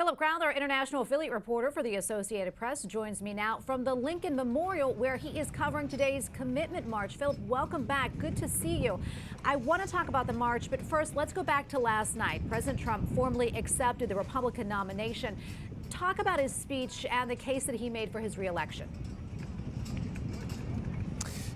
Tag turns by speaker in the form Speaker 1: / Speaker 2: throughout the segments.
Speaker 1: Philip Crowther, international affiliate reporter for the Associated Press, joins me now from the Lincoln Memorial, where he is covering today's Commitment March. Philip, welcome back. Good to see you. I want to talk about the march, but first, let's go back to last night. President Trump formally accepted the Republican nomination. Talk about his speech and the case that he made for his reelection.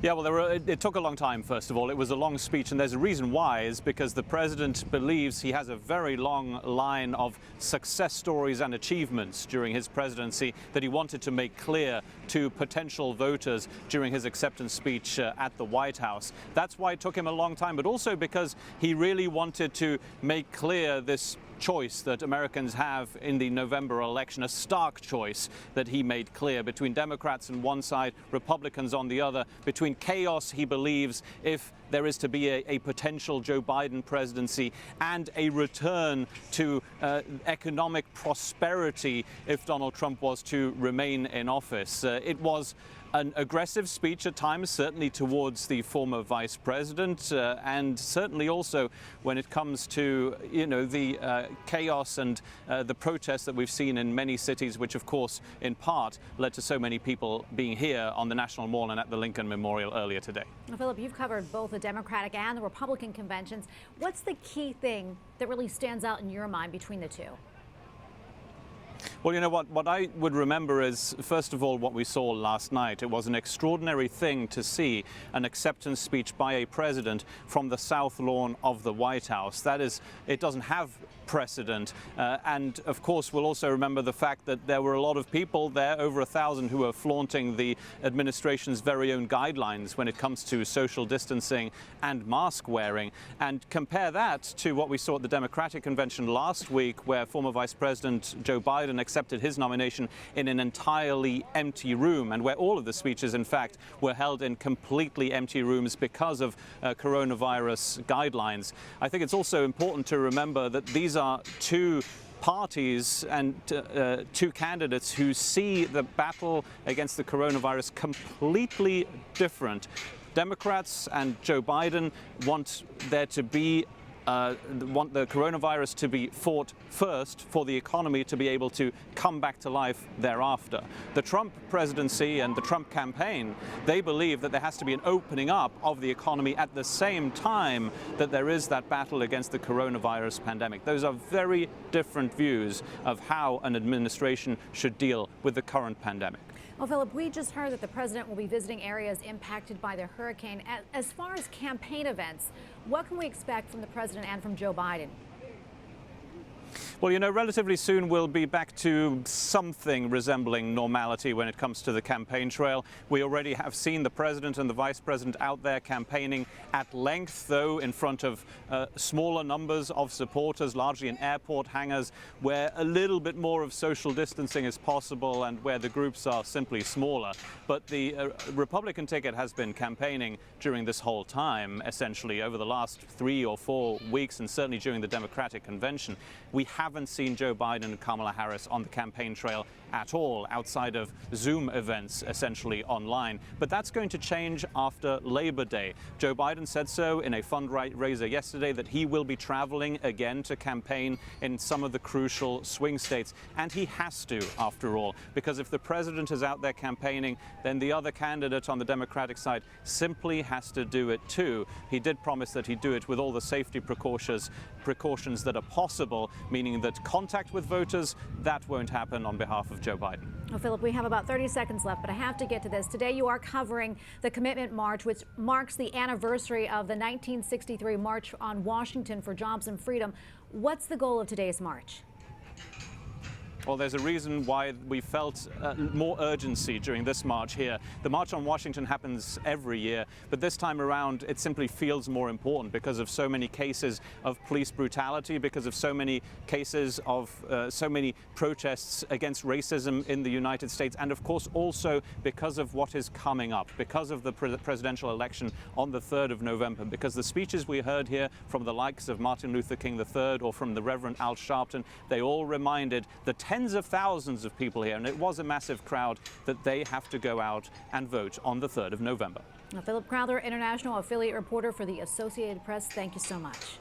Speaker 2: Yeah, well, it took a long time, first of all. It was a long speech, and there's a reason why, is because the president believes he has a very long line of success stories and achievements during his presidency that he wanted to make clear to potential voters during his acceptance speech at the White House. That's why it took him a long time, but also because he really wanted to make clear this choice that Americans have in the November election, a stark choice that he made clear between Democrats on one side, Republicans on the other, between chaos, he believes, if there is to be a potential Joe Biden presidency, and a return to economic prosperity if Donald Trump was to remain in office. It was an aggressive speech at times, certainly towards the former vice president, and certainly also when it comes to, the chaos and the protests that we've seen in many cities, which of course in part led to so many people being here on the National Mall and at the Lincoln Memorial earlier today.
Speaker 1: Well, Philip, you've covered both the Democratic and the Republican conventions. What's the key thing that really stands out in your mind between the two?
Speaker 2: Well, you know what I would remember is, first of all, what we saw last night. It was an extraordinary thing to see an acceptance speech by a president from the South Lawn of the White House. That is, it doesn't have precedent. And of course, we'll also remember the fact that there were a lot of people there, over 1,000, who were flaunting the administration's very own guidelines when it comes to social distancing and mask wearing. And compare that to what we saw at the Democratic convention last week, where former Vice President Joe Biden accepted his nomination in an entirely empty room, and where all of the speeches, in fact, were held in completely empty rooms because of coronavirus guidelines. I think it's also important to remember that these are two parties and two candidates who see the battle against the coronavirus completely different. Democrats and Joe Biden want there to be want the coronavirus to be fought first for the economy to be able to come back to life thereafter. The Trump presidency and the Trump campaign, they believe that there has to be an opening up of the economy at the same time that there is that battle against the coronavirus pandemic. Those are very different views of how an administration should deal with the current pandemic.
Speaker 1: Well, Philip, we just heard that the president will be visiting areas impacted by the hurricane. As far as campaign events, what can we expect from the president and from Joe Biden?
Speaker 2: Well, relatively soon we'll be back to something resembling normality when it comes to the campaign trail. We already have seen the president and the vice president out there campaigning at length, though in front of smaller numbers of supporters, largely in airport hangars, where a little bit more of social distancing is possible and where the groups are simply smaller. But the Republican ticket has been campaigning during this whole time, essentially over the last 3 or 4 weeks, and certainly during the Democratic convention. We haven't seen Joe Biden and Kamala Harris on the campaign trail at all, outside of Zoom events, essentially online. But that's going to change after Labor Day. Joe Biden said so in a fundraiser yesterday, that he will be traveling again to campaign in some of the crucial swing states. And he has to, after all, because if the president is out there campaigning, then the other candidate on the Democratic side simply has to do it too. He did promise that he'd do it with all the safety precautions that are possible, meaning that contact with voters, that won't happen on behalf of Joe Biden.
Speaker 1: Well, Philip, we have about 30 seconds left, but I have to get to this. Today you are covering the Commitment March, which marks the anniversary of the 1963 March on Washington for Jobs and Freedom. What's the goal of today's march?
Speaker 2: Well, there's a reason why we felt more urgency during this march here. The March on Washington happens every year, but this time around it simply feels more important because of so many cases of police brutality, because of so many cases of so many protests against racism in the United States, and of course also because of what is coming up, because of the presidential election on the 3rd of November, because the speeches we heard here from the likes of Martin Luther King III or from the Reverend Al Sharpton, they all reminded the tens of thousands of people here, and it was a massive crowd, that they have to go out and vote on the 3rd of November.
Speaker 1: Philip Crowther, international affiliate reporter for the Associated Press, thank you so much.